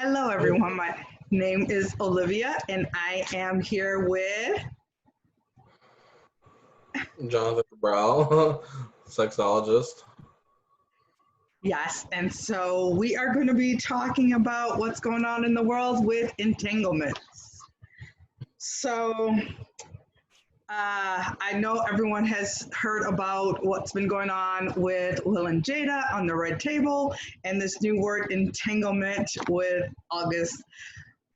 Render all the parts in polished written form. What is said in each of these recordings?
Hello, everyone. My name is Olivia, and I am here with. Jonathan Cabral, sexologist. Yes, and so we are going to be talking about what's going on in the world with entanglements. So, I know everyone has heard about what's been going on with Will and Jada on the red table, and this new word entanglement with August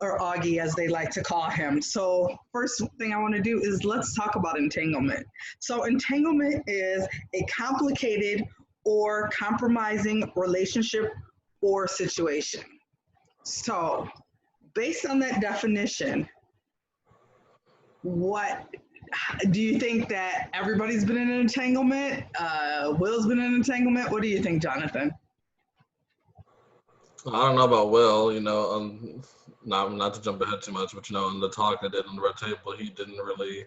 or Augie, as they like to call him. So first thing I want to do is let's talk about entanglement. So entanglement is a complicated or compromising relationship or situation. So based on that definition, what do you think that everybody's been in an entanglement? Will's been in an entanglement. What do you think, Jonathan? I don't know about Will, not to jump ahead too much, but in the talk I did on the red table, he didn't really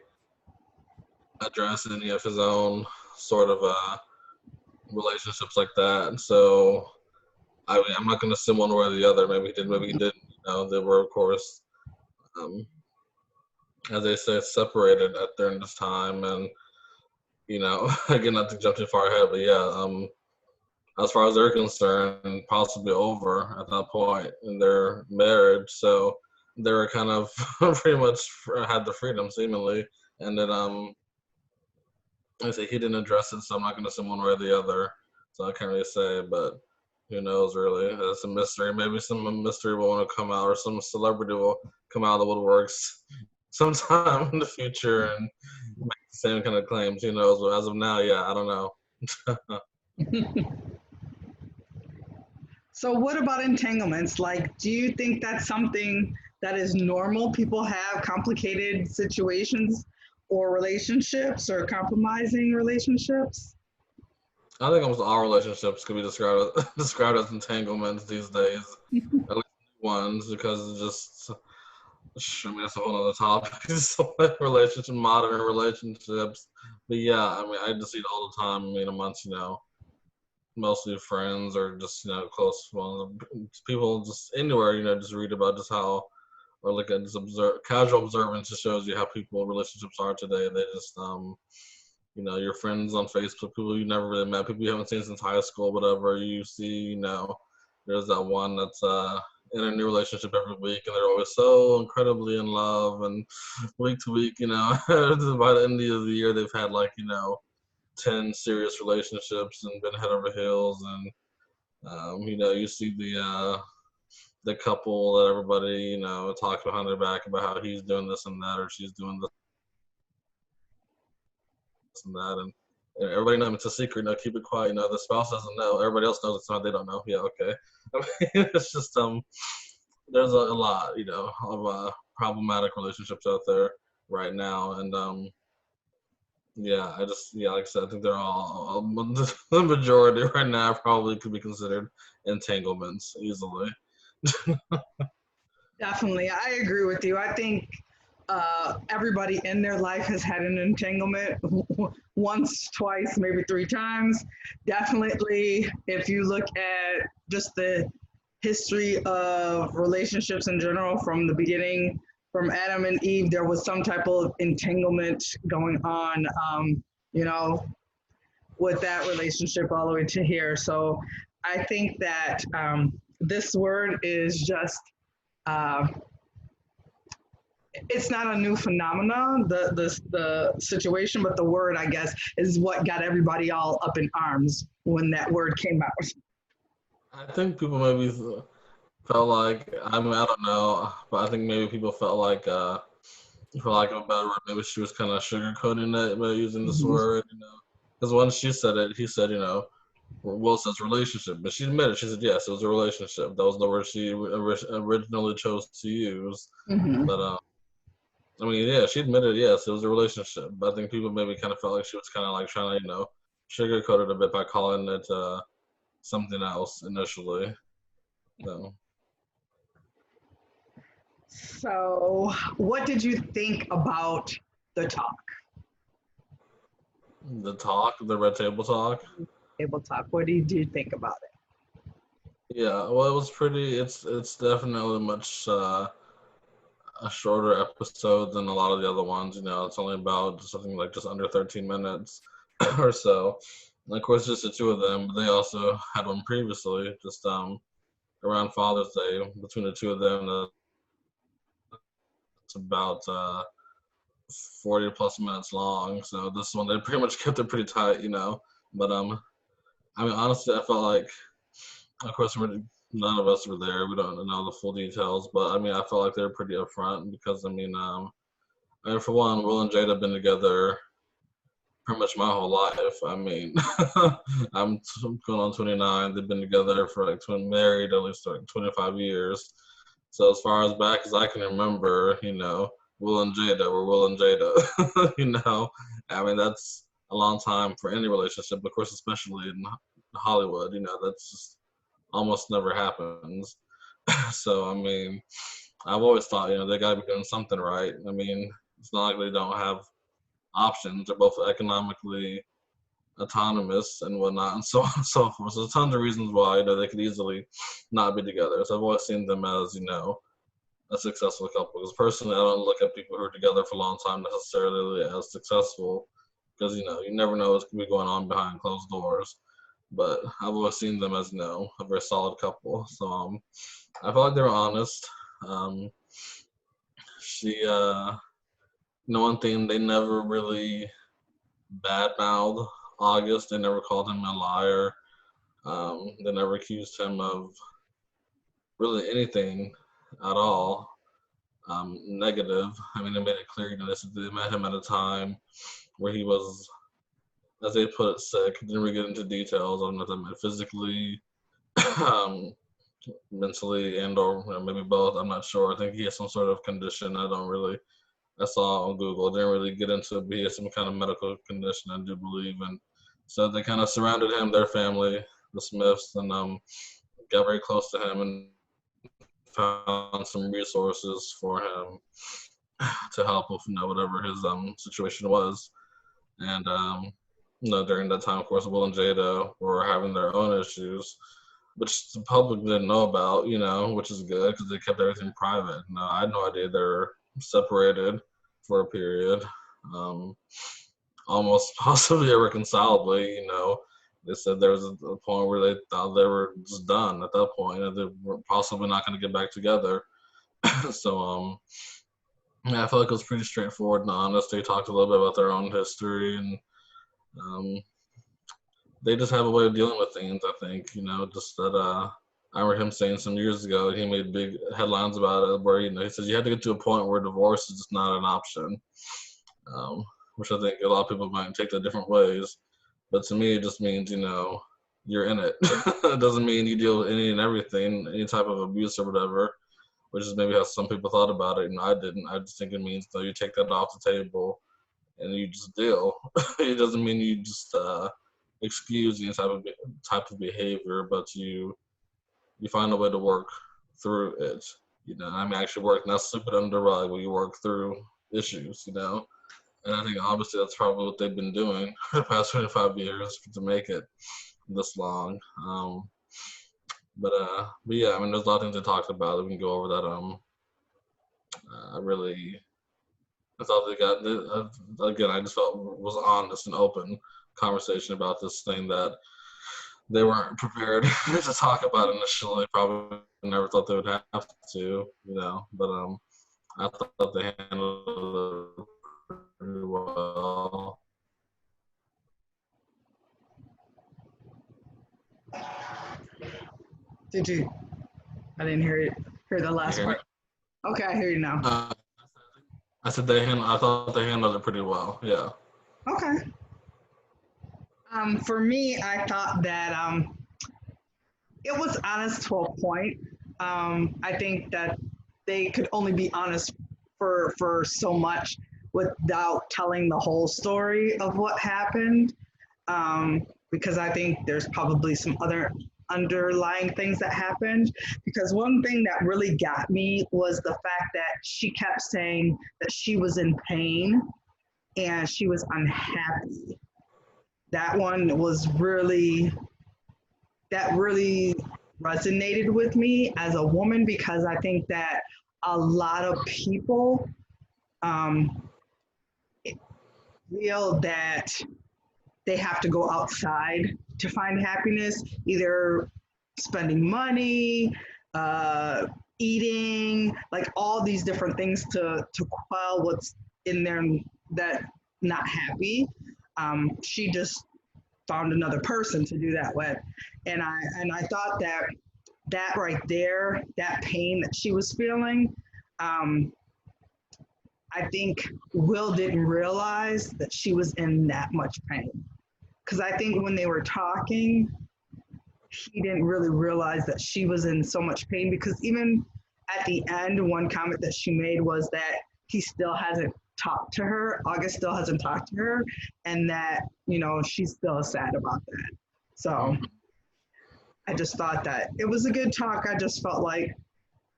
address any of his own sort of relationships like that. So I mean, I'm not going to assume one way or the other. Maybe he did, maybe he didn't. They were, of course, as they say, separated during this time, and again, not to jump too far ahead, but yeah, as far as they're concerned, possibly over at that point in their marriage. So they were kind of pretty much had the freedom, seemingly. And then, I say he didn't address it, so I'm not going to say one way or the other. So I can't really say, but who knows, really? It's a mystery. Maybe some mystery will want to come out, or some celebrity will come out of the woodworks sometime in the future and make the same kind of claims. Who knows? But as of now, yeah, I don't know. So what about entanglements? Like, do you think that's something that is normal? People have complicated situations or relationships or compromising relationships? I think almost all relationships could be described as entanglements these days, at least ones, because it's just, I mean, that's a whole other topic. Relationship, modern relationships, but yeah, I mean, I just see it all the time. I mean, amongst mostly friends or just close ones, people just anywhere just read about just how, or like a just casual observance just shows you how people relationships are today. They just your friends on Facebook, people you never really met, people you haven't seen since high school, whatever. You see, there's that one that's in a new relationship every week, and they're always so incredibly in love, and week to week, by the end of the year, they've had 10 serious relationships and been head over heels, and you see the couple that everybody talks behind their back about how he's doing this and that, or she's doing this and that, and everybody knows it's a secret. Keep it quiet. The spouse doesn't know. Everybody else knows it's not. They don't know. Yeah, okay. I mean, it's just there's a lot of problematic relationships out there right now, and yeah, like I said, I think they're all the majority right now probably could be considered entanglements easily. Definitely. I agree with you. I think everybody in their life has had an entanglement once, twice, maybe three times. Definitely, if you look at just the history of relationships in general from the beginning, from Adam and Eve, there was some type of entanglement going on, you know, with that relationship all the way to here. So I think that this word is just uh, it's not a new phenomenon, the situation, but the word, I guess, is what got everybody all up in arms when that word came out. I think people maybe felt like, I mean, I don't know, but I think maybe people felt like, for lack of a better word, maybe she was kind of sugarcoating it by using this Mhm. word, because when she said it, he said, Will says relationship, but she admitted, she said, yes, it was a relationship. That was the word she originally chose to use. Mhm. But, I mean, yeah, she admitted, yes, it was a relationship. But I think people maybe kind of felt like she was kind of like trying to, sugarcoat it a bit by calling it something else initially. So, So, what did you think about the talk? the red table talk. Table talk. What did you think about it? Yeah, well, it was pretty. It's definitely much a shorter episode than a lot of the other ones. You know, it's only about something like just under 13 minutes or so. And of course, just the two of them. But they also had one previously, just around Father's Day, between the two of them. That's about 40 plus minutes long. So this one, they pretty much kept it pretty tight, you know. But I mean, honestly, I felt like, of course, none of us were there. We don't know the full details, but I mean, I felt like they were pretty upfront because I mean, for one, Will and Jada have been together pretty much my whole life. I mean, going on 29. They've been together for like married at least like 25 years. So as far as back as I can remember, you know, Will and Jada were Will and Jada. You know, I mean that's a long time for any relationship, of course, especially in Hollywood. You know, that's just almost never happens. So I mean, I've always thought, you know, they got to be doing something right. I mean, it's not like they don't have options. They're both economically autonomous and whatnot, and so on and so forth. So there's tons of reasons why, you know, they could easily not be together. So I've always seen them as, you know, a successful couple. Because personally, I don't look at people who are together for a long time necessarily as successful, because you know you never know what's going to be going on behind closed doors. But I've always seen them as, you know, a very solid couple. So I felt like they were honest. Um, she, you know, one thing, they never really badmouthed August. They never called him a liar. They never accused him of really anything at all negative. I mean, they made it clear, you know, they met him at a time where he was, as they put it, sick. Didn't really get into details. I don't know if that meant physically, um, mentally, and or you know, maybe both. I'm not sure. I think he has some sort of condition. I saw on Google. Didn't really get into it, but he has some kind of medical condition, I do believe. And so they kind of surrounded him, their family, the Smiths, and got very close to him and found some resources for him to help with, you know, whatever his situation was. And you know, during that time, of course, Will and Jada were having their own issues, which the public didn't know about, you know, which is good because they kept everything private. No, I had no idea they were separated for a period, um, almost possibly irreconcilably, you know. They said there was a point where they thought they were just done at that point, and they were possibly not going to get back together. So, yeah, I felt like it was pretty straightforward and honest. They talked a little bit about their own history, and um, they just have a way of dealing with things. I think, you know, just that. I remember him saying some years ago. He made big headlines about it, where, you know, he says you had to get to a point where divorce is just not an option, um, which I think a lot of people might take that different ways. But to me, it just means, you know, you're in it. It doesn't mean you deal with any and everything, any type of abuse or whatever, which is maybe how some people thought about it. And I didn't. I just think it means, you know, you take that off the table and you just deal. It doesn't mean you just excuse any type of behavior, but you find a way to work through it. You know, I mean, actually work, not slip it under the rug, where you work through issues. You know, and I think obviously that's probably what they've been doing for the past 25 years to make it this long. But yeah, I mean, there's a lot of things they talked about. We can go over that. I really, I thought they got again. I just felt was honest and open conversation about this thing that they weren't prepared to talk about initially. Probably never thought they would have to, you know. But I thought they handled it pretty well. Did you? I didn't hear it. Hear the You last hear me? part. Okay, I hear you now. I said I thought they handled it pretty well. Yeah. Okay. For me, I thought that it was honest to a point. I think that they could only be honest for so much without telling the whole story of what happened. Because I think there's probably some other underlying things that happened. Because one thing that really got me was the fact that she kept saying that she was in pain and she was unhappy. That one was really, that really resonated with me as a woman because I think that a lot of people um, feel that they have to go outside to find happiness, either spending money, uh, eating, like all these different things to quell what's in there that not happy. She just found another person to do that with, and I thought that that right there, that pain that she was feeling, um, I think Will didn't realize that she was in that much pain. Because I think when they were talking, he didn't really realize that she was in so much pain. Because even at the end, one comment that she made was that he still hasn't talked to her, August still hasn't talked to her, and that, she's still sad about that. So I just thought that it was a good talk. I just felt like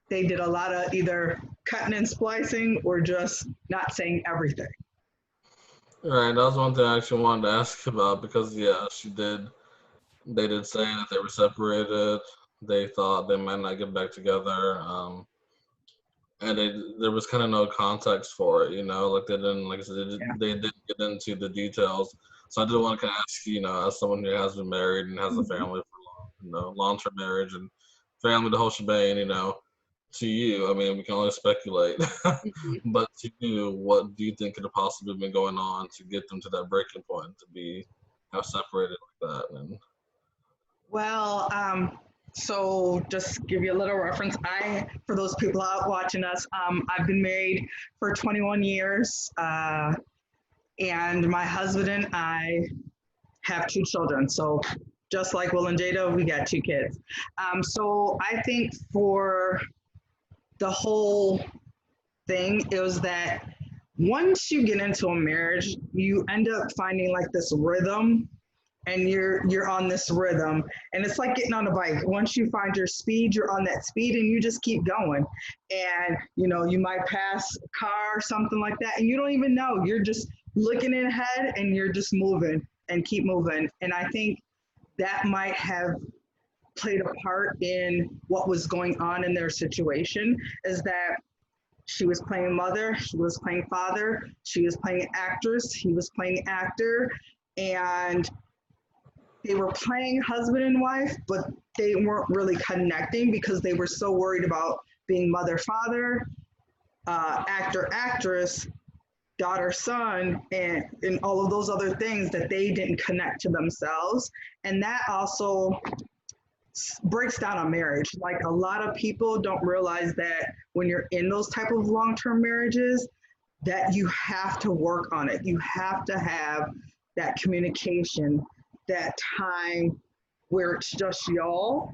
they did a lot of either cutting and splicing or just not saying everything. Right, that was one thing I actually wanted to ask about because yeah, they did say that they were separated. They thought they might not get back together. And there was kind of no context for it, like they didn't, like I said, Yeah. they didn't get into the details. So I did want to kind of ask you, as someone who has been married and has a family for long-term marriage and family, the whole shebang, to you, I mean, we can only speculate, but to you, what do you think could have possibly been going on to get them to that breaking point to be have separated like that? And Well, so just give you a little reference. For those people out watching us, I've been married for 21 years, and my husband and I have two children. So just like Will and Jada, we got two kids. So I think for the whole thing, it was that once you get into a marriage, you end up finding like this rhythm, and you're on this rhythm, and it's like getting on a bike. Once you find your speed, you're on that speed and you just keep going. And you might pass a car or something like that, and you don't even know, you're just looking ahead and you're just moving and keep moving. And I think that might have played a part in what was going on in their situation, is that she was playing mother, he was playing father, she was playing actress, he was playing actor, and they were playing husband and wife, but they weren't really connecting because they were so worried about being mother, father, actor, actress, daughter, son, and all of those other things that they didn't connect to themselves. And that also breaks down a marriage. Like a lot of people don't realize that when you're in those type of long-term marriages, that you have to work on it. You have to have that communication, that time where it's just y'all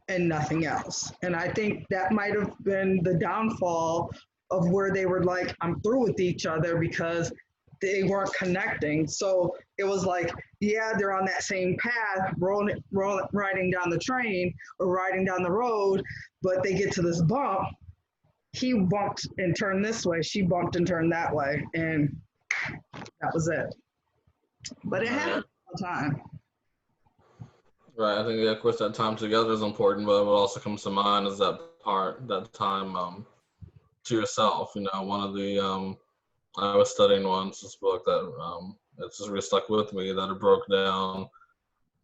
and nothing else. And I think that might have been the downfall of where they were like, I'm through with each other, because they weren't connecting. So it was like, yeah, they're on that same path, riding down the train or riding down the road, but they get to this bump. He bumped and turned this way. She bumped and turned that way. And that was it. But it happened all the time. right, I think yeah, of course that time together is important, but what also comes to mind is that time to yourself. One of the I was studying once this book that it's just really stuck with me, that it broke down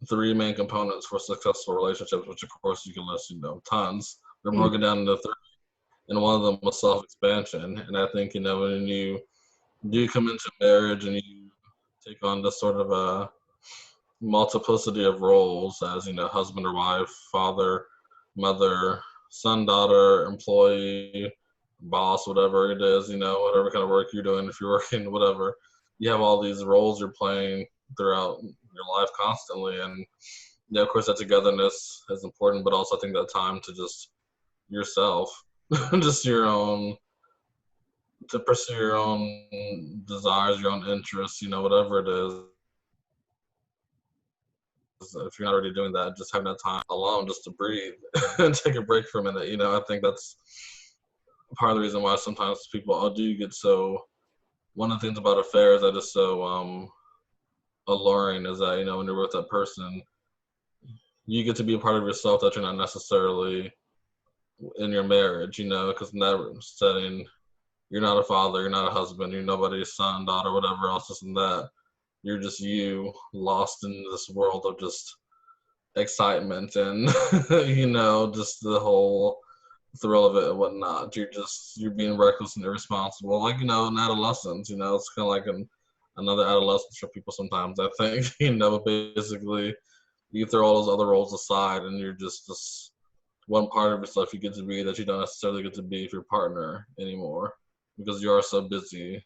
three main components for successful relationships, which of course you can list, tons. They're broken down into three, and one of them was self-expansion. And I think when you do come into marriage and you take on this sort of a multiplicity of roles as husband or wife, father, mother, son, daughter, employee, boss, whatever it is, whatever kind of work you're doing, if you're working, whatever, you have all these roles you're playing throughout your life constantly. And yeah, of course that togetherness is important, but also I think that time to just yourself, just your own, to pursue your own desires, your own interests, whatever it is. If you're not already doing that, just having that time alone just to breathe and take a break for a minute. I think that's part of the reason why sometimes people do get so. One of the things about affairs that is so alluring is that when you're with that person, you get to be a part of yourself that you're not necessarily in your marriage, you know, because in that setting, you're not a father, you're not a husband, you're nobody's son, daughter, whatever else, this and that. You're just you lost in this world of just excitement and, you know, just the whole thrill of it and whatnot. You're being reckless and irresponsible, like, you know, in adolescence, you know, it's kind of like another adolescence for people sometimes, I think, you know, basically you throw all those other roles aside and you're just this one part of yourself you get to be that you don't necessarily get to be with your partner anymore because you are so busy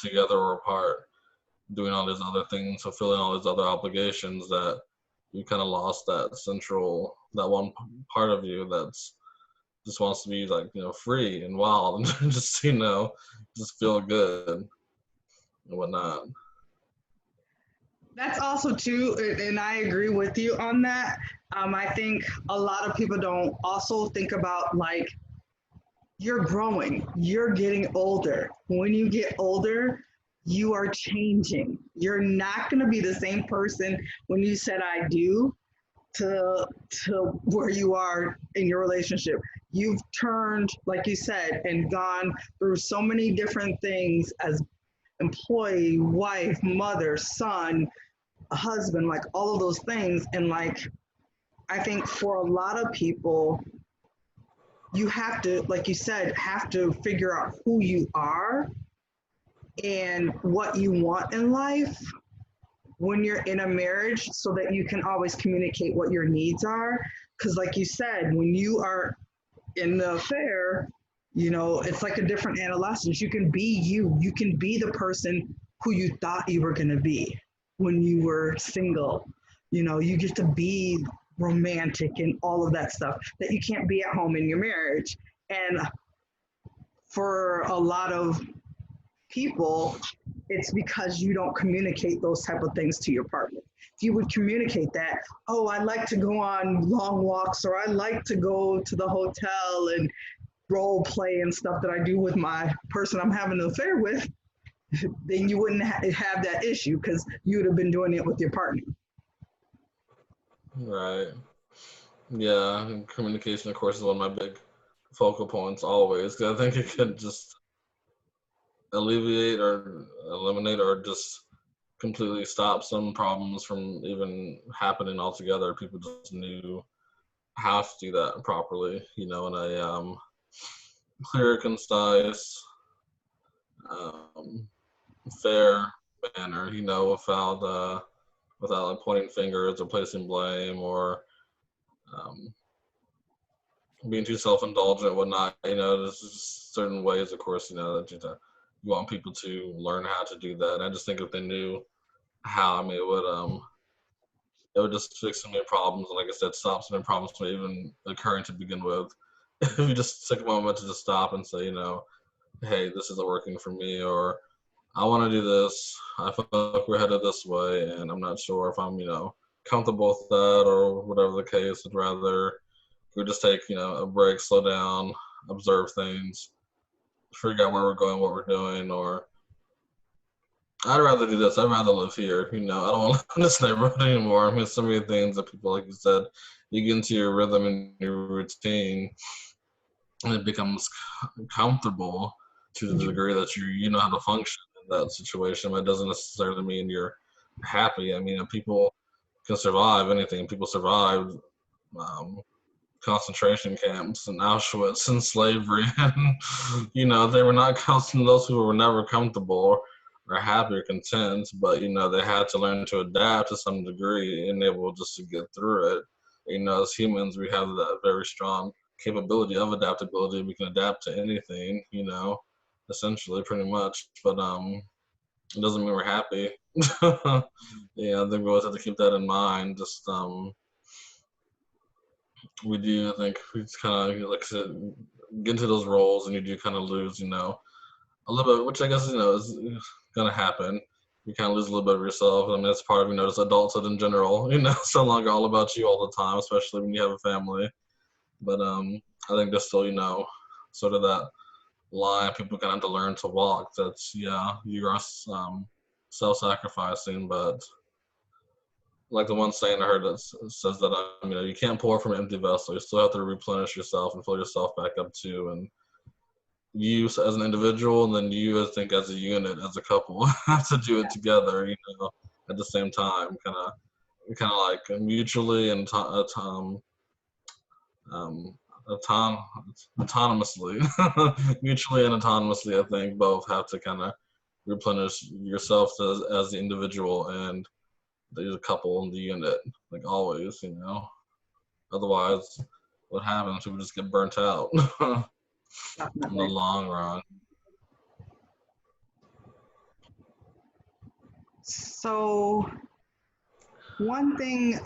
together or apart doing all these other things, fulfilling all these other obligations that you kind of lost that one part of you that's just wants to be like, you know, free and wild and just, you know, just feel good and whatnot. That's also too, and I agree with you on that. I think a lot of people don't also think about like you're growing, you're getting older. When you get older, you are changing. You're not going to be the same person when you said I do to where you are in your relationship. You've turned, like you said, and gone through so many different things as employee, wife, mother, son, husband, like all of those things. And like, I think for a lot of people, you have to, like you said, have to figure out who you are and what you want in life when you're in a marriage so that you can always communicate what your needs are. Because, like you said, when you are in the affair, you know, it's like a different adolescence. You can be you, you can be the person who you thought you were going to be when you were single. You know, you get to be romantic and all of that stuff that you can't be at home in your marriage. And for a lot of people, it's because you don't communicate those type of things to your partner. If you would communicate that, oh, I like to go on long walks, or I like to go to the hotel and role play and stuff that I do with my person I'm having an affair with, then you wouldn't have that issue because you would have been doing it with your partner. Right. Yeah, and communication, of course, is one of my big focal points always. 'Cause I think it could just alleviate or eliminate or just completely stop some problems from even happening altogether. People just knew how to do that properly, you know, in a clear, concise, um, fair manner, you know, without like pointing fingers or placing blame or um, being too self-indulgent and whatnot. You know, there's just certain ways, of course, you know, that you want people to learn how to do that. And I just think if they knew how, I mean, it would just fix so many problems. And like I said, stop so many problems from even occurring to begin with. If you just take a moment to just stop and say, you know, hey, this isn't working for me, or I want to do this. I feel like we're headed this way, and I'm not sure if I'm, you know, comfortable with that or whatever the case. I'd rather we just take, you know, a break, slow down, observe things, figure out where we're going, what we're doing, or I'd rather do this. I'd rather live here. You know, I don't want to live in this neighborhood anymore. I mean, so many things that people, like you said, you get into your rhythm and your routine, and it becomes comfortable to the degree that you know how to function in that situation. But it doesn't necessarily mean you're happy. I mean, people can survive anything. People survived um, concentration camps and Auschwitz and slavery, and you know they were not those who were never comfortable or happy or content, but you know they had to learn to adapt to some degree and able just to get through it. You know, as humans, we have that very strong capability of adaptability. We can adapt to anything, you know, essentially, pretty much. But it doesn't mean we're happy. Yeah, I think we always have to keep that in mind. Just we do. I think we just kind of, like I said, get into those roles, and you do kind of lose, you know, a little bit, which I guess, you know, is gonna happen. You kind of lose a little bit of yourself. I mean, that's part of, you know, just adulthood in general. You know, it's no longer all about you all the time, especially when you have a family. But I think there's still, you know, sort of that line people kind of have to learn to walk. That's, yeah, you are self-sacrificing, but like the one saying I heard that says that you can't pour from an empty vessel. You still have to replenish yourself and fill yourself back up too. And you as an individual, and then you, I think, as a unit, as a couple, have to do it together. At the same time, kind of like mutually and um, autonomously, mutually and autonomously. I think both have to kind of replenish yourself as the individual and the couple in the unit, like always. Otherwise, what happens? People just get burnt out in the long run. So one thing,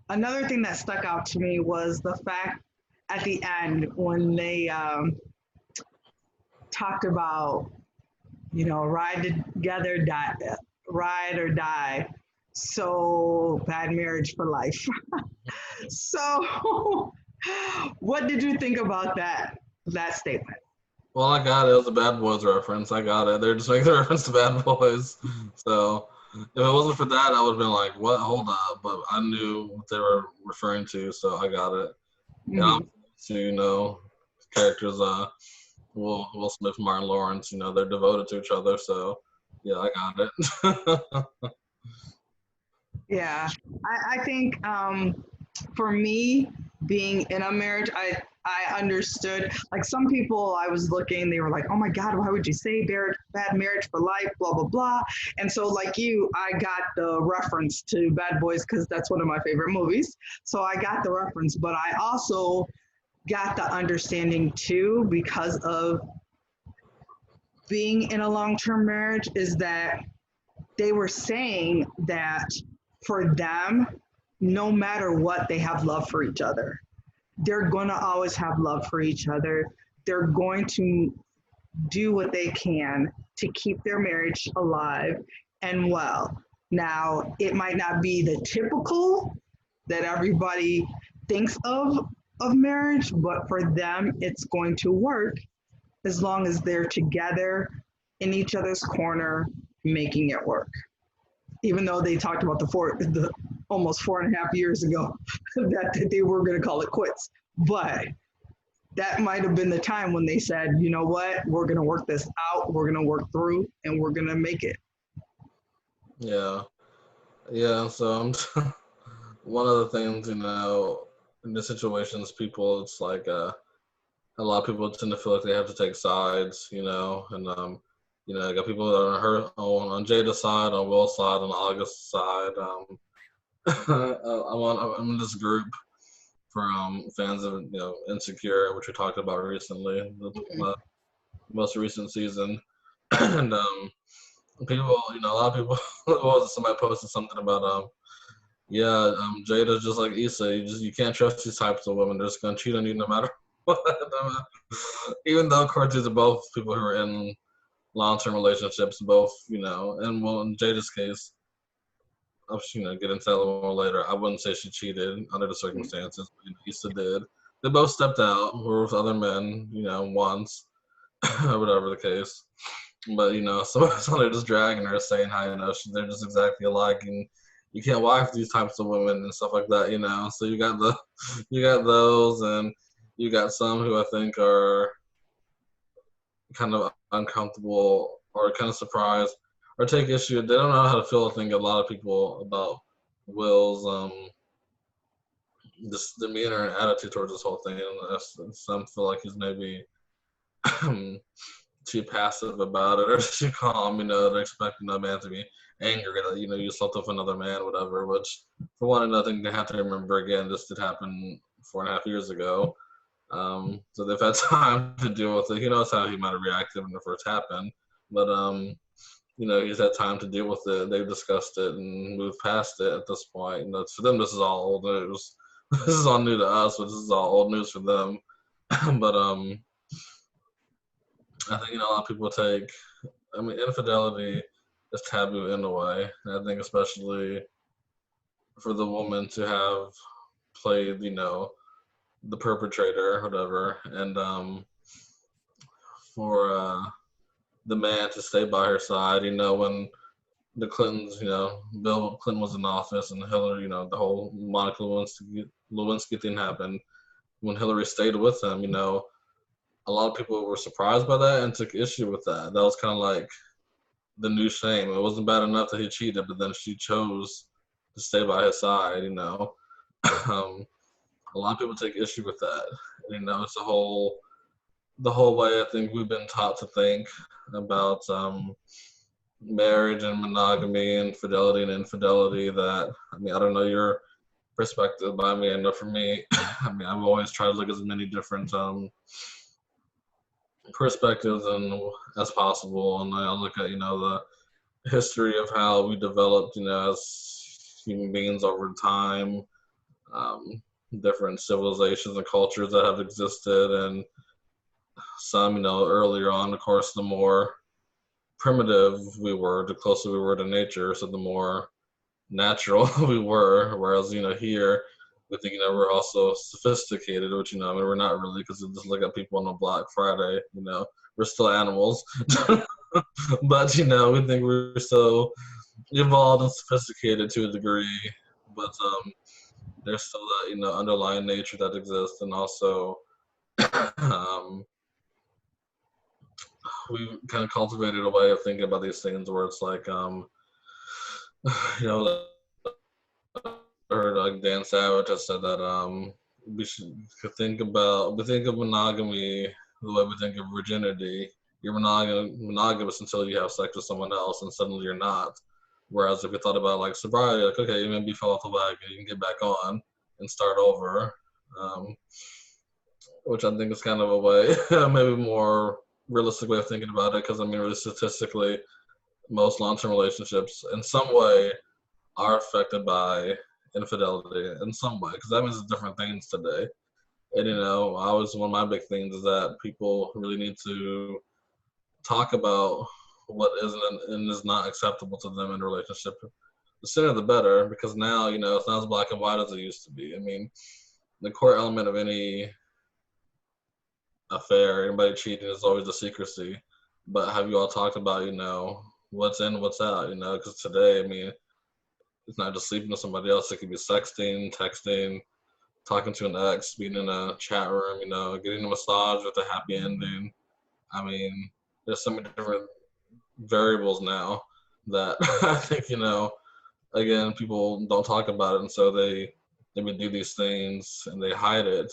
another thing that stuck out to me was the fact at the end when they talked about, ride together, die, ride or die. So bad marriage for life. So, what did you think about that statement? Well, I got it. It was a Bad Boys reference. I got it. They're just making a reference to Bad Boys. So if it wasn't for that, I would have been like, "What? Hold up!" But I knew what they were referring to, so I got it. And obviously, characters, Will Smith, Martin Lawrence, they're devoted to each other. So yeah, I got it. Yeah, I think for me, being in a marriage, I understood. Like some people, I was looking, they were like, "Oh my God, why would you say bad marriage for life?" Blah blah blah. And so, like you, I got the reference to Bad Boys because that's one of my favorite movies. So I got the reference, but I also got the understanding too because of being in a long-term marriage is that they were saying that for them, no matter what, they have love for each other. They're going to always have love for each other. They're going to do what they can to keep their marriage alive and well. Now, it might not be the typical that everybody thinks of marriage, but for them, it's going to work as long as they're together in each other's corner, making it work. Even though they talked about the almost 4.5 years ago that they were going to call it quits, but that might have been the time when they said, you know what, we're going to work this out, we're going to work through, and we're going to make it. Yeah. So one of the things, in the situations, people, it's like a lot of people tend to feel like they have to take sides, and I got people that are on Jada's side, on Will's side, on August's side. I'm in this group for fans of Insecure, which we talked about recently, the most recent season, and people, a lot of people. Somebody posted something about Jada's just like Issa. You can't trust these types of women. They're just gonna cheat on you no matter what. Even though, of course, these are both people who are in long-term relationships, both, and well, in Jada's case, I'll get into that a little more later. I wouldn't say she cheated under the circumstances. But, Issa did. They both stepped out, were with other men, once, or whatever the case. But so they're just dragging her, saying how they're just exactly alike, and you can't wife these types of women and stuff like that. So you got those, and you got some who I think are kind of uncomfortable or kind of surprised or take issue. They don't know how to feel. I think a lot of people about Will's this demeanor and attitude towards this whole thing. And some feel like he's maybe too passive about it or too calm. They're expecting a man to be angry that you slept with another man, whatever. Which, for one another, they have to remember again. This did happen 4.5 years ago. So they've had time to deal with it. He knows how he might have reacted when it first happened, but he's had time to deal with it. They've discussed it and moved past it at this point. For them, this is all old news. This is all new to us, but this is all old news for them. But I think a lot of people take. Infidelity is taboo in a way. And I think especially for the woman to have played, the perpetrator or whatever, and for the man to stay by her side, when the Clintons, Bill Clinton was in office and Hillary, the whole Monica Lewinsky thing happened. When Hillary stayed with him, a lot of people were surprised by that and took issue with that. That was kind of like the new shame. It wasn't bad enough that he cheated, but then she chose to stay by his side, a lot of people take issue with that. It's the whole way I think we've been taught to think about marriage and monogamy and fidelity and infidelity that, I don't know your perspective, but I know for me, I've always tried to look at as many different perspectives as possible. And I look at, the history of how we developed, as human beings over time, different civilizations and cultures that have existed, and some, earlier on, of course, the more primitive we were, the closer we were to nature, so the more natural we were. Whereas, here, we think, we're also sophisticated, which, we're not really, because you just look at people on a Black Friday, we're still animals. But, we think we're so evolved and sophisticated to a degree, but there's still that, underlying nature that exists. And also, we've kind of cultivated a way of thinking about these things where it's like, I heard like Dan Savage has said that we think of monogamy the way we think of virginity. You're monogamous until you have sex with someone else, and suddenly you're not. Whereas if you thought about like sobriety, like, okay, maybe you fell off the wagon, you can get back on and start over, which I think is kind of a way, maybe more realistic way of thinking about it. Because really statistically, most long-term relationships in some way are affected by infidelity in some way, because that means different things today. And one of my big things is that people really need to talk about what isn't and is not acceptable to them in a relationship. The sooner the better, because now it's not as black and white as it used to be. The core element of any affair, anybody cheating, is always the secrecy. But have you all talked about what's in, what's out? Because today, it's not just sleeping with somebody else. It could be sexting, texting, talking to an ex, being in a chat room, getting a massage with a happy ending. There's so many different variables now that I think, again, people don't talk about it. And so they would do these things and they hide it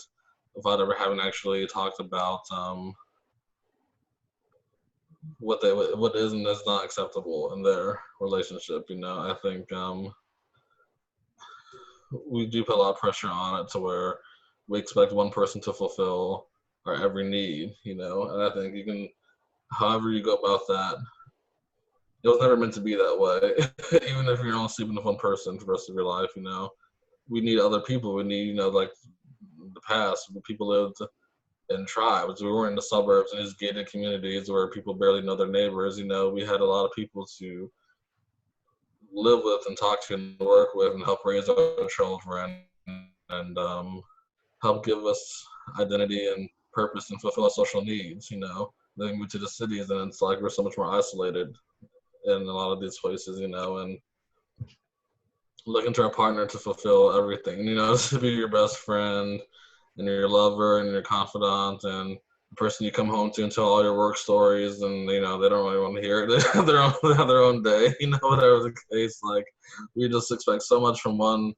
without ever having actually talked about what is and is not acceptable in their relationship. I think we do put a lot of pressure on it to where we expect one person to fulfill our every need, and I think you can, however you go about that, it was never meant to be that way. Even if you're only sleeping with one person for the rest of your life, we need other people. We need, like the past, people lived in tribes. We weren't in the suburbs and these gated communities where people barely know their neighbors. We had a lot of people to live with and talk to and work with and help raise our children and help give us identity and purpose and fulfill our social needs. Then we move to the cities and it's like we're so much more isolated in a lot of these places, and looking to our partner to fulfill everything, to be your best friend and your lover and your confidant and the person you come home to and tell all your work stories, and they don't really want to hear it. They have their own day, whatever the case. Like, we just expect so much from one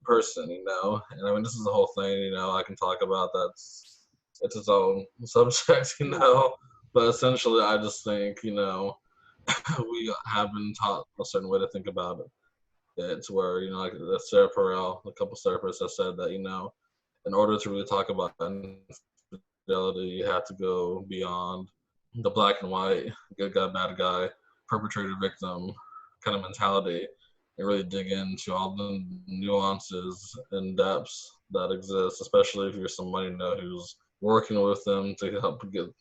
person, and this is the whole thing, I can talk about. It's its own subject, but essentially I just think, we have been taught a certain way to think about it. It's where, like Sarah Perel, a couple therapists have said that, in order to really talk about infidelity, you have to go beyond the black and white, good guy, bad guy, perpetrator, victim kind of mentality, and really dig into all the nuances and depths that exist, especially if you're somebody who's working with them to help get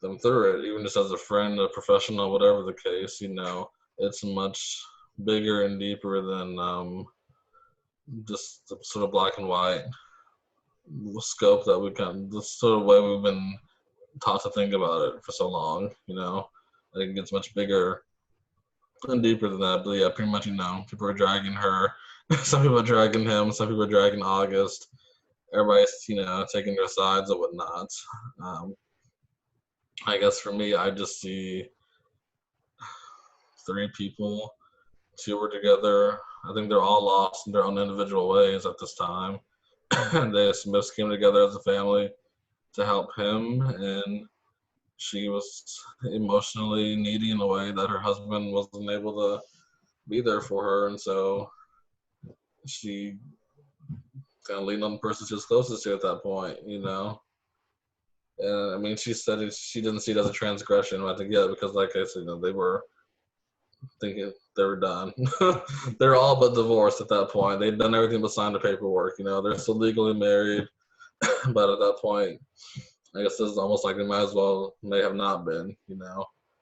them through it, even just as a friend, a professional, whatever the case. It's much bigger and deeper than just the sort of black and white scope that the sort of way we've been taught to think about it for so long. I think it gets much bigger and deeper than that. But yeah, pretty much, people are dragging her. Some people are dragging him. Some people are dragging August. Everybody's, taking their sides and whatnot. Um, I guess for me, I just see three people. Two were together. I think they're all lost in their own individual ways at this time. And the Smiths came together as a family to help him, and she was emotionally needy in a way that her husband wasn't able to be there for her, and so she kind of leaned on the person she was closest to at that point. And I mean, she said she didn't see it as a transgression. I think, yeah, because like I said, they were thinking they were done. They're all but divorced at that point. They'd done everything but sign the paperwork. They're still legally married, but at that point, I guess this is almost like they may have not been.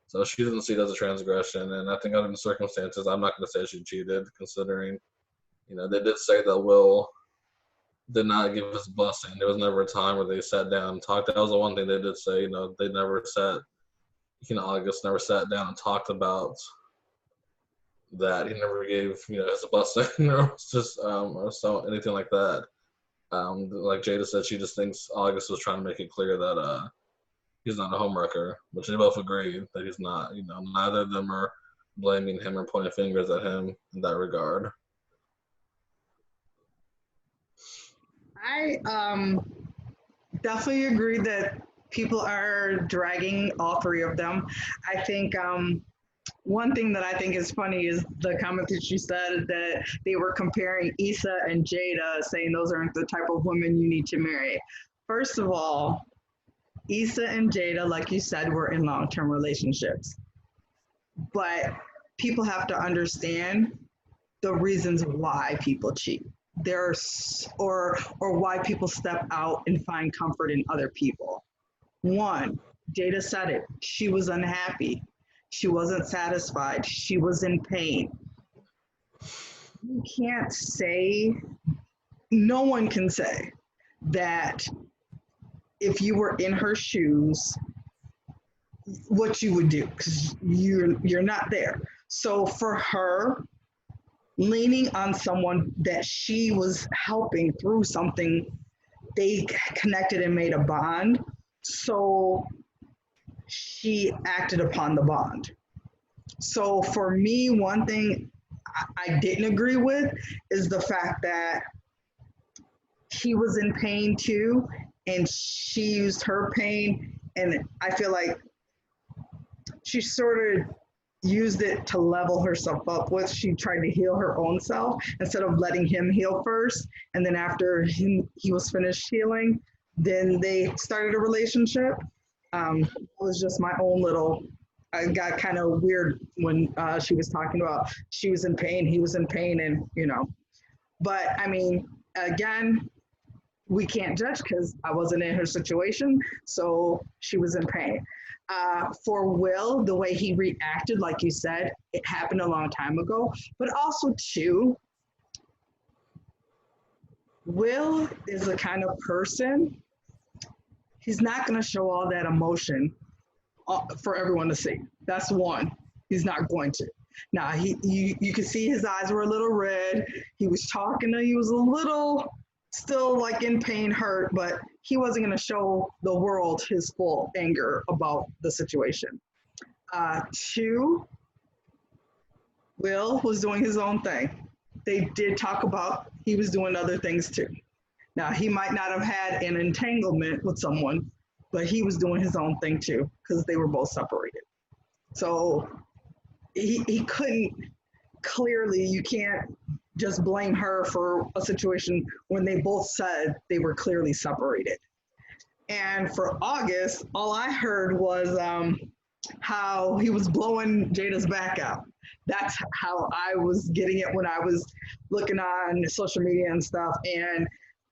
So she didn't see it as a transgression, and I think under the circumstances, I'm not going to say she cheated, considering, they did say that Will did not give his blessing. There was never a time where they sat down and talked. That was the one thing they did say. They never August never sat down and talked about that. He never gave, his blessing or just or so anything like that. Like Jada said, she just thinks August was trying to make it clear that he's not a homewrecker, which they both agree that he's not. Neither of them are blaming him or pointing fingers at him in that regard. I definitely agree that people are dragging all three of them. I think one thing that I think is funny is the comment that you said that they were comparing Issa and Jada, saying those aren't the type of women you need to marry. First of all, Issa and Jada, like you said, were in long-term relationships. But people have to understand the reasons why people cheat. Or why people step out and find comfort in other people. One, Jada said it. She was unhappy. She wasn't satisfied. She was in pain. You can't say, no one can say that if you were in her shoes, what you would do, because you're not there. So for her, leaning on someone that she was helping through something, they connected and made a bond. So she acted upon the bond. So for me, one thing I didn't agree with is the fact that he was in pain too, and she used her pain, and I feel like she sort of used it to level herself up with. She tried to heal her own self instead of letting him heal first. And then after he was finished healing, then they started a relationship. It was just my own little, I got kind of weird when she was talking about she was in pain, he was in pain, and but I mean, again, we can't judge because I wasn't in her situation, so she was in pain. For Will, the way he reacted, like you said, it happened a long time ago. But also, too, Will is the kind of person, he's not going to show all that emotion for everyone to see. That's one. He's not going to. Now, you could see his eyes were a little red. He was talking, he was a little still like in pain, hurt, but he wasn't going to show the world his full anger about the situation. Two, Will was doing his own thing. They did talk about he was doing other things too. Now, he might not have had an entanglement with someone, but he was doing his own thing too because they were both separated. So he couldn't, clearly, you can't just blame her for a situation when they both said they were clearly separated. And for August, all I heard was how he was blowing Jada's back out. That's how I was getting it when I was looking on social media and stuff. And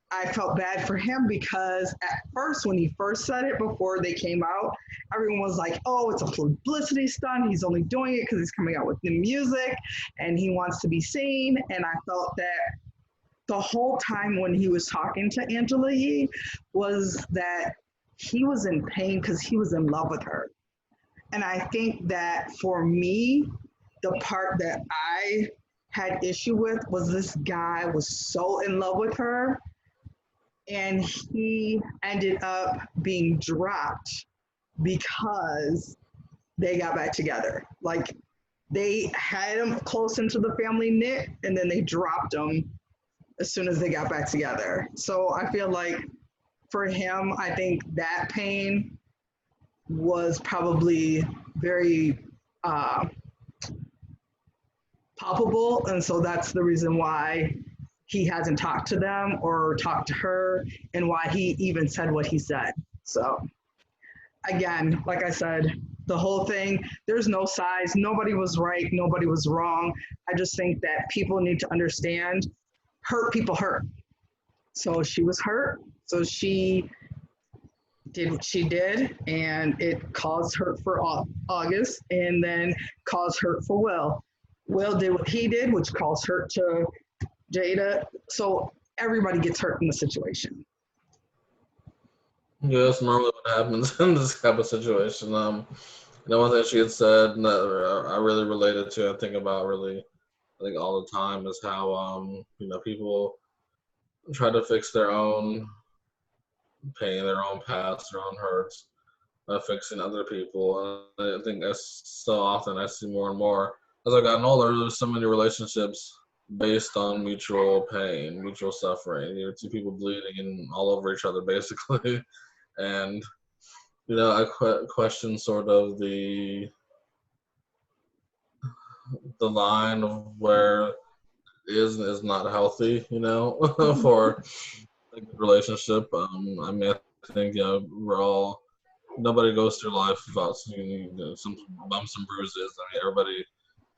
I felt bad for him because at first, when he first said it before they came out, everyone was like, oh, it's a publicity stunt. He's only doing it because he's coming out with new music and he wants to be seen. And I felt that the whole time when he was talking to Angela Yee was that he was in pain because he was in love with her. And I think that for me, the part that I had issue with was this guy was so in love with her, and he ended up being dropped because they got back together. Like they had him close into the family knit, and then they dropped him as soon as they got back together. So I feel like for him, I think that pain was probably very uh, palpable. And so that's the reason why he hasn't talked to them or talked to her, and why he even said what he said. So, again, like I said, the whole thing, there's no sides. Nobody was right. Nobody was wrong. I just think that people need to understand hurt people hurt. So she was hurt. So she did what she did, and it caused hurt for August, and then caused hurt for Will. Will did what he did, which caused hurt to Jada. So everybody gets hurt in the situation. Yeah, that's normally what happens in this type of situation. One thing she had said that I really related to, I think about really, I think all the time, is how people try to fix their own pain, their own past, their own hurts by fixing other people. And I think that's so often I see more and more as I've gotten older. There's so many relationships based on mutual pain, mutual suffering. You know, two people bleeding and all over each other, basically. And I question sort of the line of where is and is not healthy, for a good relationship. I mean, I think we're all, nobody goes through life without some bumps and bruises. I mean, everybody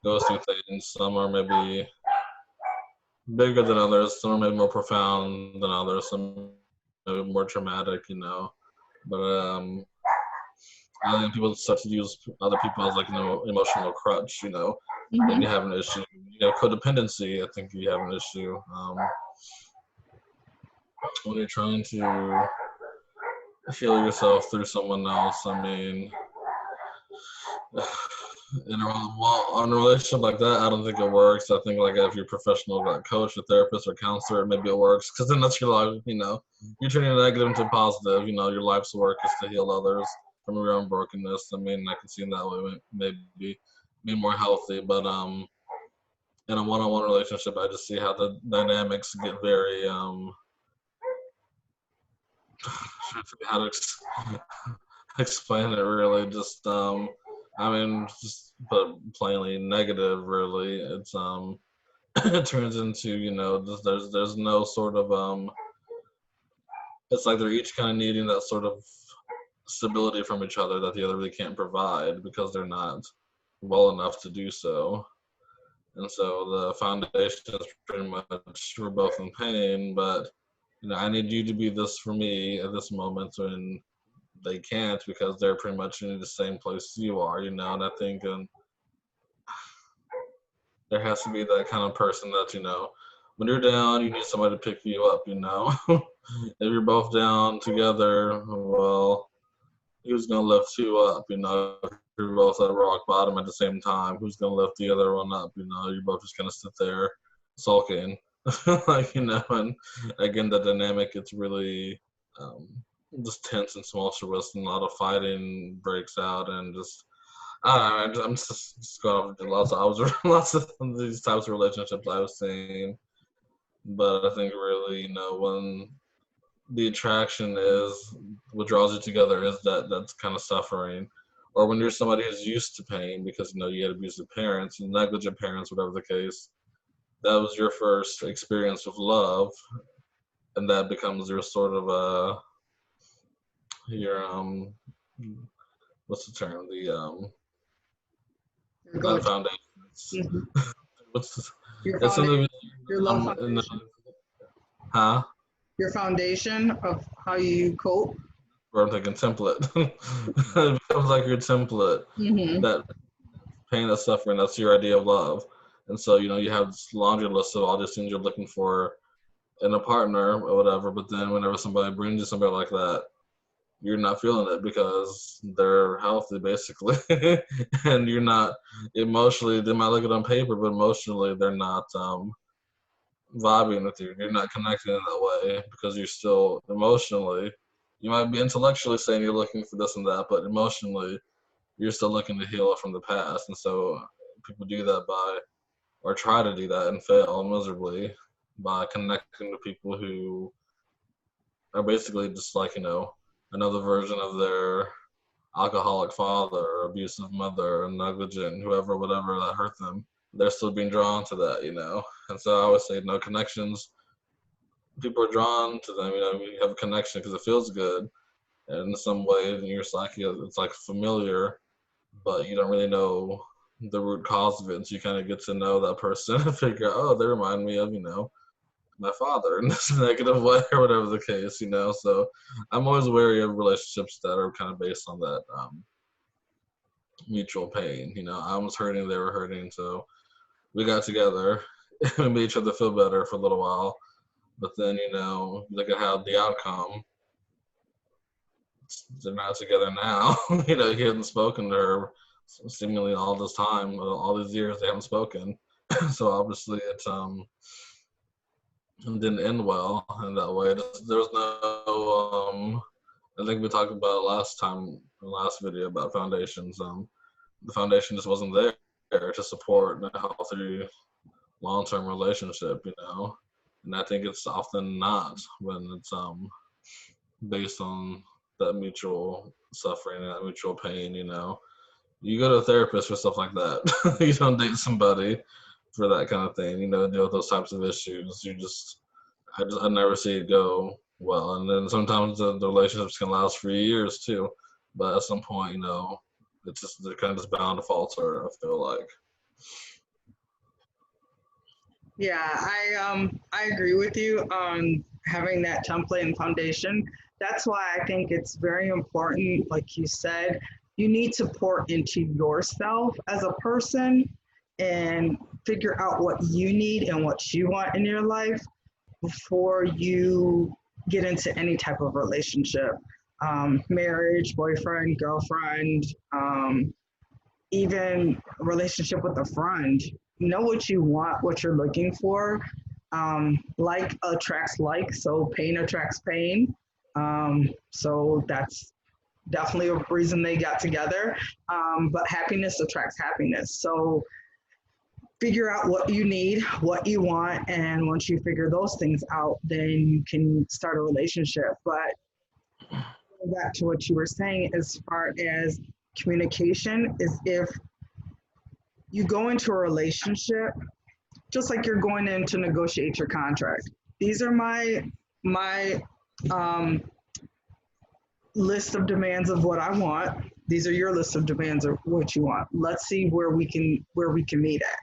goes through things. Some are maybe bigger than others. Some are maybe more profound than others. Some maybe more traumatic, But I think people start to use other people as like emotional crutch, When you have an issue, codependency, I think you have an issue. When you're trying to heal yourself through someone else, I mean, in a relationship like that, I don't think it works. I think like if you're a professional like coach or therapist or counselor, maybe it works, because then that's your life, you're turning negative into positive. Your life's work is to heal others from your own brokenness. I mean, I can see in that way maybe be more healthy, but in a one-on-one relationship, I just see how the dynamics get very how to explain it really. Just just put plainly negative. Really, it's it turns into there's no sort of it's like they're each kind of needing that sort of stability from each other that the other really can't provide because they're not well enough to do so. And so the foundation is pretty much we're both in pain, but I need you to be this for me at this moment, and they can't because they're pretty much in the same place you are, and I think there has to be that kind of person that, when you're down, you need somebody to pick you up, If you're both down together, well, who's going to lift you up, If you're both at rock bottom at the same time, who's going to lift the other one up, You're both just going to sit there sulking, and again, the dynamic, it's really just tense and tumultuous, and a lot of fighting breaks out, and just I don't know. I'm just going off lots of these types of relationships I was seeing, but I think really, when the attraction is what draws you together is that's kind of suffering, or when you're somebody who's used to pain because you had abusive parents and negligent parents, whatever the case, that was your first experience with love, and that becomes your sort of your what's the term, the foundation. Mm-hmm. What's Your it's foundation, something your love foundation. huh? Your foundation of how you cope. Or I'm thinking template. It becomes like your template. Mm-hmm. That pain, that suffering, that's your idea of love. And so, you have this laundry list of all these things you're looking for in a partner or whatever, but then whenever somebody brings you somebody like that, you're not feeling it because they're healthy basically, and you're not emotionally. They might look it on paper, but emotionally they're not vibing with you. You're not connecting in that way because you're still emotionally. You might be intellectually saying you're looking for this and that, but emotionally you're still looking to heal from the past. And so people do that by, or try to do that and fail miserably by connecting to people who are basically just like, another version of their alcoholic father or abusive mother or negligent, whoever, whatever that hurt them. They're still being drawn to that. And so I always say, no connections. People are drawn to them, you have a connection because it feels good. And in some way in your psyche, it's like familiar, but you don't really know the root cause of it. And so you kind of get to know that person and figure out, oh, they remind me of, my father in this negative way or whatever the case. So I'm always wary of relationships that are kind of based on that mutual pain. I was hurting, they were hurting, so we got together and made each other feel better for a little while. But then, look at how the outcome. They're not together now. He hadn't spoken to her seemingly all this time, all these years they haven't spoken. So obviously it didn't end well in that way. There was no I think we talked about last time in the last video about foundations. The foundation just wasn't there to support a healthy long-term relationship. And I think it's often not when it's based on that mutual suffering and that mutual pain. You go to a therapist for stuff like that. You don't date somebody for that kind of thing, deal with those types of issues. I never see it go well. And then sometimes the relationships can last for years too. But at some point, they're kind of just bound to falter, I feel like. Yeah, I agree with you on having that template and foundation. That's why I think it's very important, like you said, you need to pour into yourself as a person and figure out what you need and what you want in your life before you get into any type of relationship. Marriage, boyfriend, girlfriend, even a relationship with a friend. Know what you want, what you're looking for. Like attracts like, so pain attracts pain. So that's definitely a reason they got together. But happiness attracts happiness. So figure out what you need, what you want, and once you figure those things out, then you can start a relationship. But back to what you were saying, as far as communication, is if you go into a relationship just like you're going in to negotiate your contract. These are my um, list of demands of what I want. These are your list of demands of what you want. Let's see where we can meet at.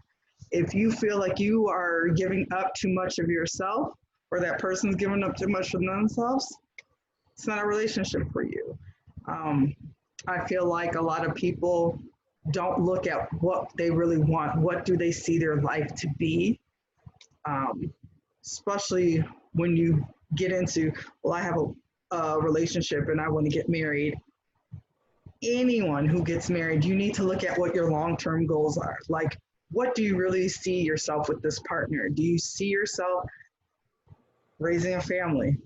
If you feel like you are giving up too much of yourself, or that person's giving up too much of themselves, it's not a relationship for you. Um, I feel like a lot of people don't look at what they really want. What do they see their life to be? Especially when you get into, well, I have a relationship and I want to get married. Anyone who gets married, you need to look at what your long-term goals are. Like, what do you really see yourself with this partner? Do you see yourself raising a family?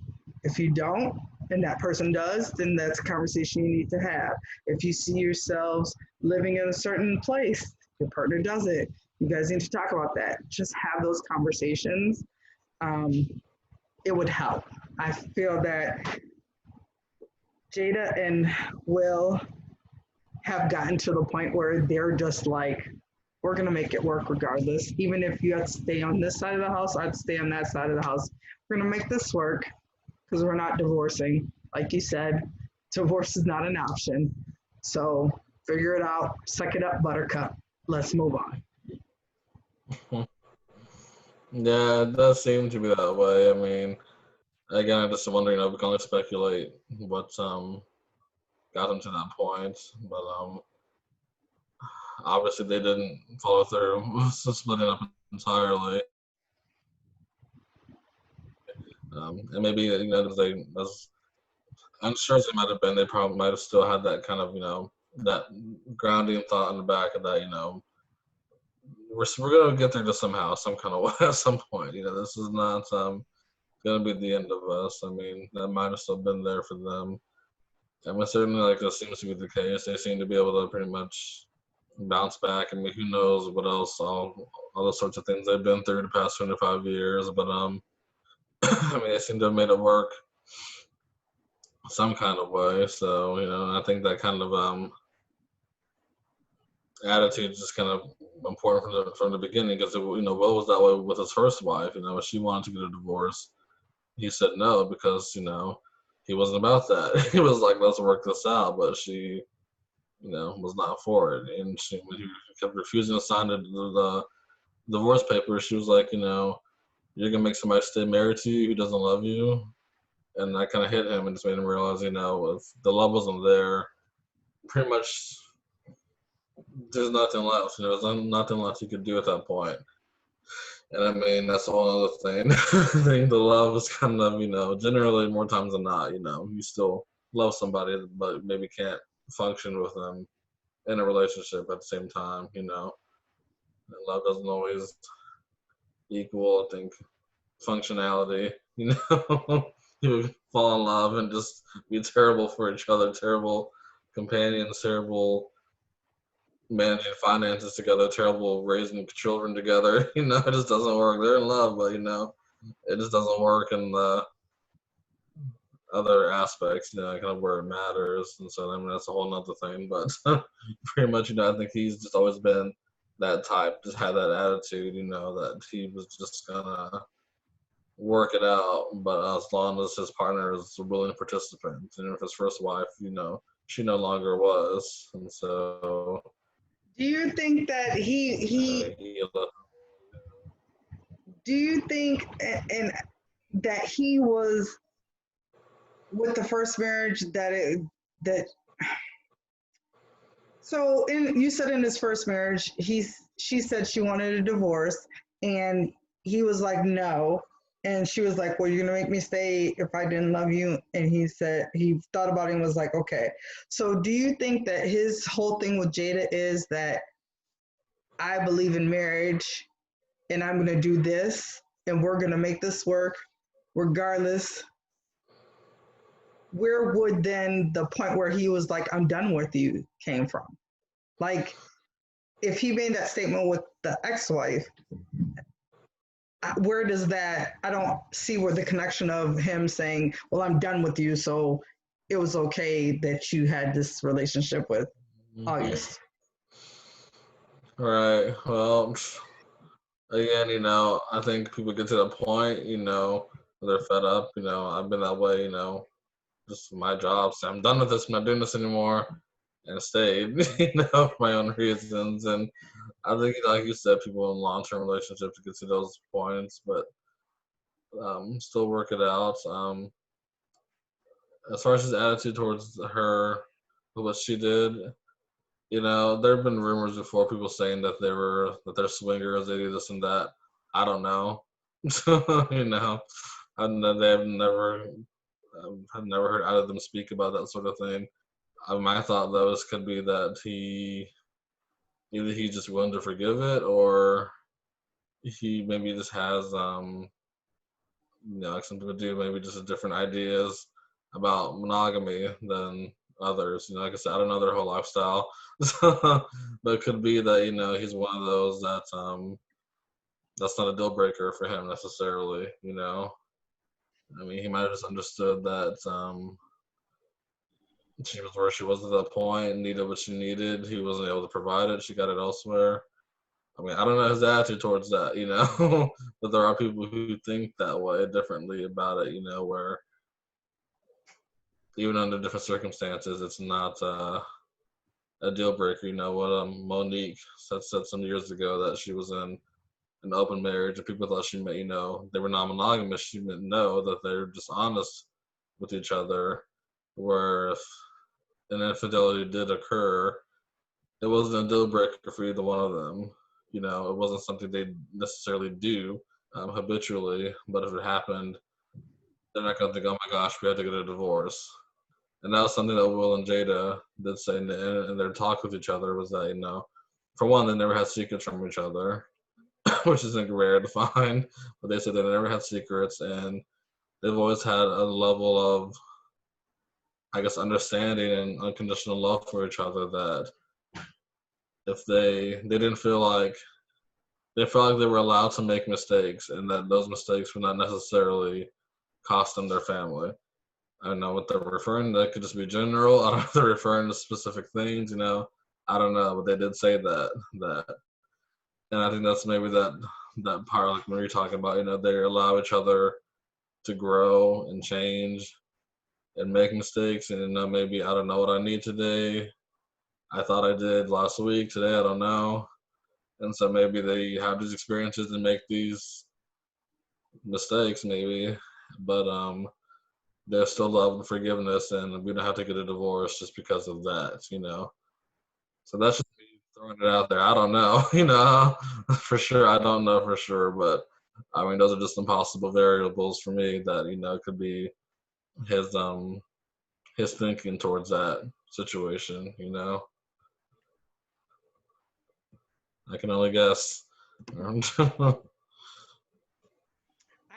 If you don't, and that person does, then that's a conversation you need to have. If you see yourselves living in a certain place, your partner does it, you guys need to talk about that. Just have those conversations. It would help. I feel that Jada and Will have gotten to the point where they're just like, we're going to make it work regardless. Even if you have to stay on this side of the house, I'd stay on that side of the house. We're going to make this work because we're not divorcing. Like you said, divorce is not an option. So figure it out, suck it up, buttercup. Let's move on. Yeah, it does seem to be that way. I mean, again, I just wonder, we can only speculate what got them to that point. But obviously they didn't follow through, splitting up entirely. And maybe, as I'm sure as it might have been, they probably might have still had that kind of, that grounding thought in the back of that, we're gonna get there just somehow, some kind of way, at some point. This is not gonna be the end of us. I mean, that might have still been there for them. I mean, certainly, like that seems to be the case. They seem to be able to pretty much bounce back. I mean, who knows what else? All the sorts of things they've been through the past 25 years. But I mean, they seem to have made it work some kind of way. So I think that kind of attitude is just kind of important from the beginning, because Will was that way with his first wife. She wanted to get a divorce. He said no because he wasn't about that. He was like, let's work this out, but she was not for it, and when he kept refusing to sign the divorce papers, she was like, you're gonna make somebody stay married to you who doesn't love you. And that kind of hit him and just made him realize, if the love wasn't there, pretty much there's nothing left. There's nothing left you could do at that point. And I mean, that's a whole other thing. I think the love is kind of, generally more times than not, you still love somebody, but maybe can't function with them in a relationship at the same time. And love doesn't always equal, I think, functionality. You fall in love and just be terrible for each other, terrible companions, terrible managing finances together, terrible raising children together. It just doesn't work. They're in love, but it just doesn't work in the other aspects, kind of where it matters. And so I mean that's a whole nother thing. But pretty much, I think he's just always been that type, just had that attitude, that he was just gonna work it out, but as long as his partner is a willing participant. With his first wife, she no longer was. And so Do you think that do you think and that he was with the first marriage that so you said in his first marriage she said she wanted a divorce, and he was like no, and she was like, well, you're gonna make me stay if I didn't love you, and he said he thought about it and was like okay. So do you think that his whole thing with Jada is that I believe in marriage and I'm gonna do this and we're gonna make this work regardless? Where would then the point where he was like, I'm done with you came from? Like, if he made that statement with the ex-wife, where does that, I don't see where the connection of him saying, well, I'm done with you, so it was okay that you had this relationship with August. Right. Well, again, I think people get to the point, they're fed up. I've been that way, just my job. So I'm done with this. I'm not doing this anymore, and stayed, for my own reasons. And I think, like you said, people in long-term relationships get to those points, but still work it out. As far as his attitude towards her, what she did, there have been rumors before, people saying that they're swingers, they do this and that. I don't know. They've never, I've never heard either of them speak about that sort of thing. My thought though could be that either he's just willing to forgive it, or he maybe just has like something to do, maybe just different ideas about monogamy than others. Like I said, I don't know their whole lifestyle, but it could be that he's one of those that that's not a deal breaker for him necessarily. I mean, he might have just understood that she was where she was at that point and needed what she needed. He wasn't able to provide it. She got it elsewhere. I mean, I don't know his attitude towards that, but there are people who think that way differently about it, where even under different circumstances, it's not a deal breaker. What Monique said some years ago, that she was in an open marriage and people thought she meant, they were non-monogamous. She meant no, that they're just honest with each other, where if an infidelity did occur, it wasn't a deal breaker for either one of them. It wasn't something they necessarily do habitually, but if it happened, they're not going to think, oh my gosh, we have to get a divorce. And that was something that Will and Jada did say in their talk with each other, was that, for one, they never had secrets from each other, which is rare to find. But they said they never had secrets, and they've always had a level of, I guess, understanding and unconditional love for each other, that if they didn't feel like, they felt like they were allowed to make mistakes, and that those mistakes would not necessarily cost them their family. I don't know what they're referring to. That could just be general. I don't know if they're referring to specific things, I don't know, but they did say that, and I think that's maybe that part, like when you're talking about, they allow each other to grow and change and make mistakes, and maybe I don't know what I need today. I thought I did last week. Today I don't know, and so maybe they have these experiences and make these mistakes, maybe, but there's still love and forgiveness, and we don't have to get a divorce just because of that. So that's just me throwing it out there. I don't know, for sure. I don't know for sure, but I mean, those are just impossible variables for me that, could be his his thinking towards that situation. I can only guess.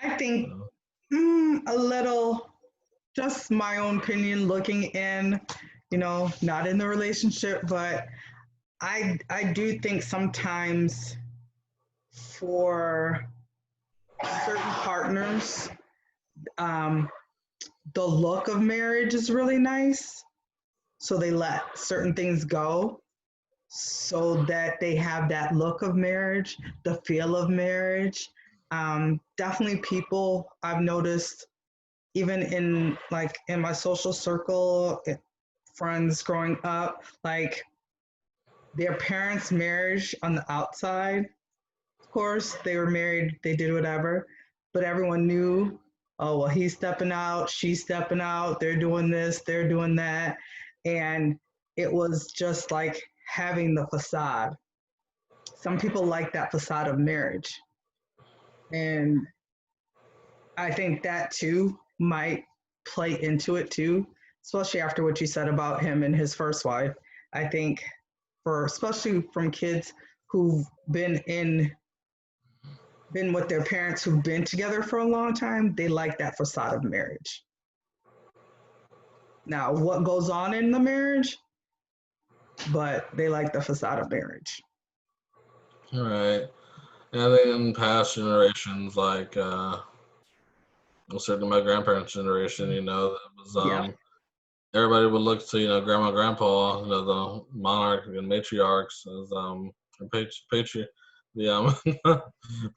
I think a little, just my own opinion looking in, not in the relationship, but I do think sometimes for certain partners, um, the look of marriage is really nice. So they let certain things go so that they have that look of marriage, the feel of marriage. Definitely people I've noticed, even in like in my social circle, friends growing up, like their parents' marriage on the outside, of course, they were married, they did whatever, but everyone knew, oh, well, he's stepping out, she's stepping out, they're doing this, they're doing that. And it was just like having the facade. Some people like that facade of marriage. And I think that too might play into it too, especially after what you said about him and his first wife. I think for especially from kids who've been with their parents who've been together for a long time, they like that facade of marriage. Now, what goes on in the marriage, but they like the facade of marriage. Right. And I think in past generations, like well, certainly my grandparents' generation, that was Yep. everybody would look to grandma, grandpa, the monarch and matriarchs as the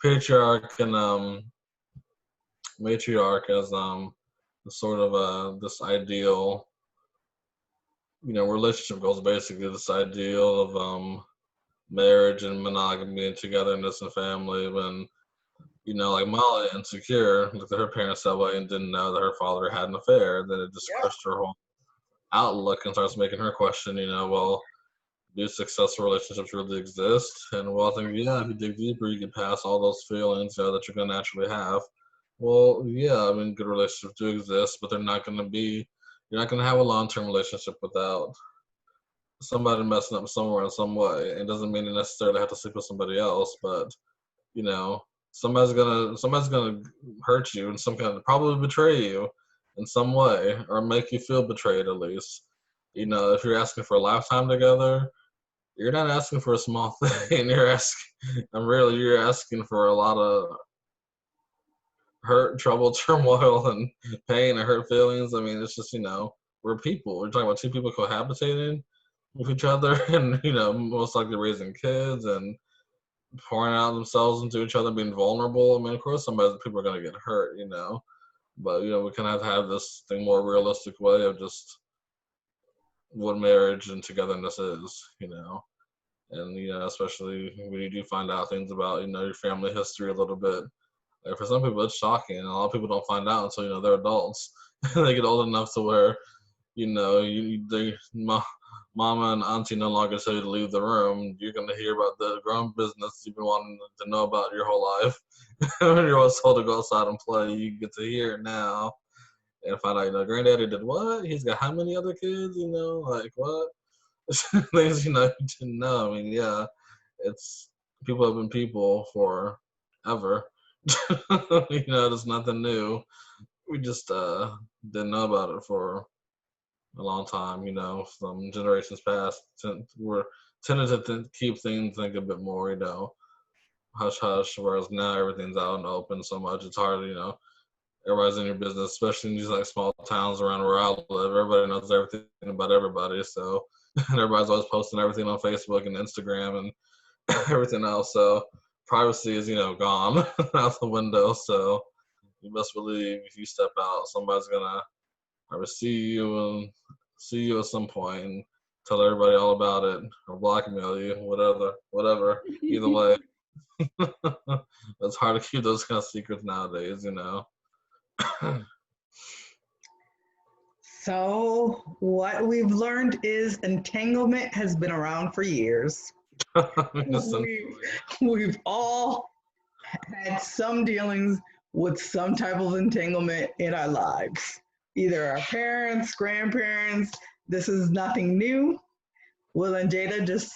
patriarch and matriarch as sort of this ideal relationship goals, basically this ideal of marriage and monogamy and togetherness and family. When like Molly, insecure, looked at her parents that way and didn't know that her father had an affair, then it just Yep. crushed her whole outlook and starts making her question, well, do successful relationships really exist? And well, I think, yeah, if you dig deeper, you get past all those feelings that you're going to naturally have. Well, yeah, I mean, good relationships do exist, but you're not going to have a long-term relationship without somebody messing up somewhere in some way. It doesn't mean you necessarily have to sleep with somebody else, but you know, somebody's gonna hurt you and some kind of probably betray you in some way or make you feel betrayed at least. If you're asking for a lifetime together, you're not asking for a small thing. You're asking for a lot of hurt, trouble, turmoil, and pain and hurt feelings. I mean, it's just we're people. We're talking about two people cohabitating with each other, and most likely raising kids and pouring out themselves into each other, being vulnerable. I mean, of course, people are going to get hurt. But we kind of have this thing more realistic way of just what marriage and togetherness is. And especially when you do find out things about your family history a little bit. Like for some people, it's shocking, and a lot of people don't find out until they're adults. They get old enough to where mama and auntie no longer tell you to leave the room. You're going to hear about the grown business you've been wanting to know about your whole life. When you're always told to go outside and play, you get to hear it now. and find out, granddaddy did what? He's got how many other kids? Like what? Things you didn't know. I mean, yeah, it's people have been people for ever. There's nothing new. We just didn't know about it for a long time. Some generations past, we're tended to keep things like a bit more, hush hush. Whereas now everything's out in the open so much, it's hard. Everybody's in your business, especially in these like small towns around where I live. Everybody knows everything about everybody, so and everybody's always posting everything on Facebook and Instagram and everything else. So privacy is gone out the window. So you best believe if you step out, somebody's gonna either see you at some point and tell everybody all about it or blackmail you, whatever. Either way, it's hard to keep those kind of secrets nowadays. So what we've learned is entanglement has been around for years. We've all had some dealings with some type of entanglement in our lives. Either our parents, grandparents. This is nothing new. Will and Jada just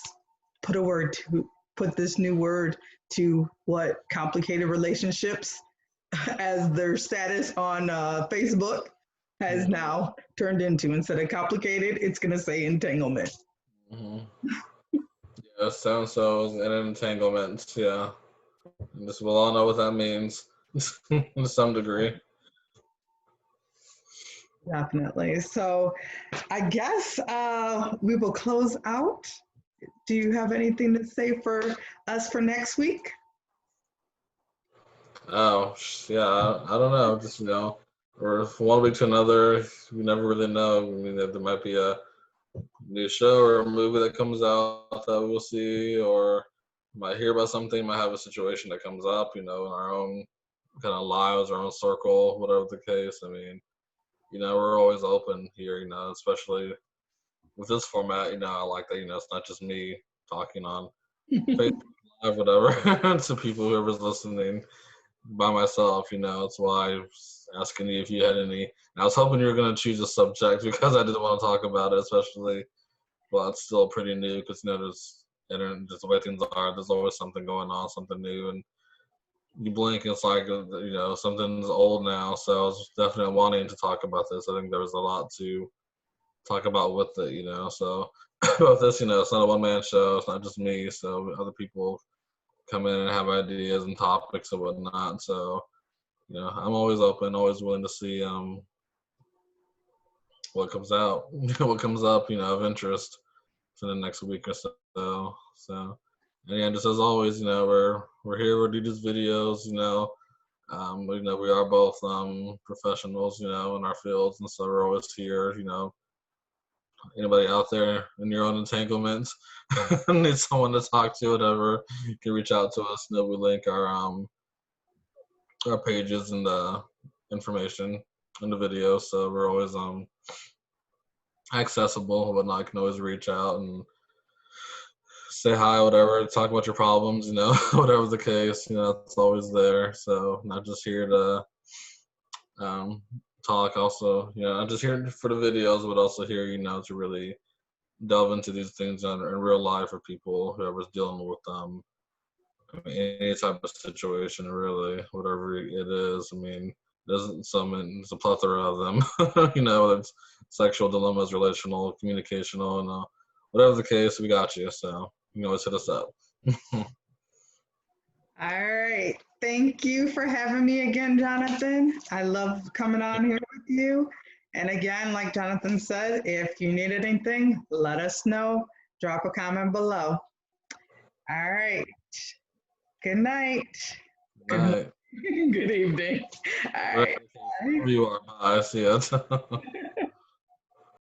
put this new word to what complicated relationships as their status on Facebook has now turned into. Instead of complicated, it's going to say entanglement. Mm-hmm. Yeah, so is an entanglement. Yeah. We'll all know what that means to some degree. Definitely. So I guess we will close out. Do you have anything to say for us for next week? Oh, yeah. I don't know. Just, or from one week to another, you never really know. I mean, there might be a new show or a movie that comes out that we'll see, or might hear about something, might have a situation that comes up, in our own kind of lives, our own circle, whatever the case. I mean, we're always open here, especially with this format, I like that, it's not just me talking on Facebook Live, whatever, to people, whoever's listening by myself, it's why I was asking you if you had any. And I was hoping you were going to choose a subject because I didn't want to talk about it, especially, well, it's still pretty new because, there's internet, just the way things are, there's always something going on, something new, and you blink, it's like, something's old now. So I was definitely wanting to talk about this. I think there was a lot to talk about with it, so about this, it's not a one-man show, it's not just me, so other people come in and have ideas and topics and whatnot. So, I'm always open, always willing to see what comes out, what comes up, of interest for the next week or so. So, and yeah, just as always, we're here, we do these videos, we are both professionals, in our fields, and so we're always here, anybody out there in your own entanglements need someone to talk to, whatever, you can reach out to us. We link our pages and the information in the video, so we're always accessible, but I can always reach out and say hi, whatever, talk about your problems, whatever the case, it's always there. So not just here to talk, also, not just here for the videos, but also here, to really delve into these things in real life for people, whoever's dealing with any type of situation, really, whatever it is. I mean, there's a plethora of them, whether it's sexual dilemmas, relational, communicational, and whatever the case, we got you. So you can always hit us up. All right. Thank you for having me again, Jonathan. I love coming on here with you. And again, like Jonathan said, if you need anything, let us know. Drop a comment below. All right. Good night. Good night. Good evening. All right. Wherever you are. Bye. See ya.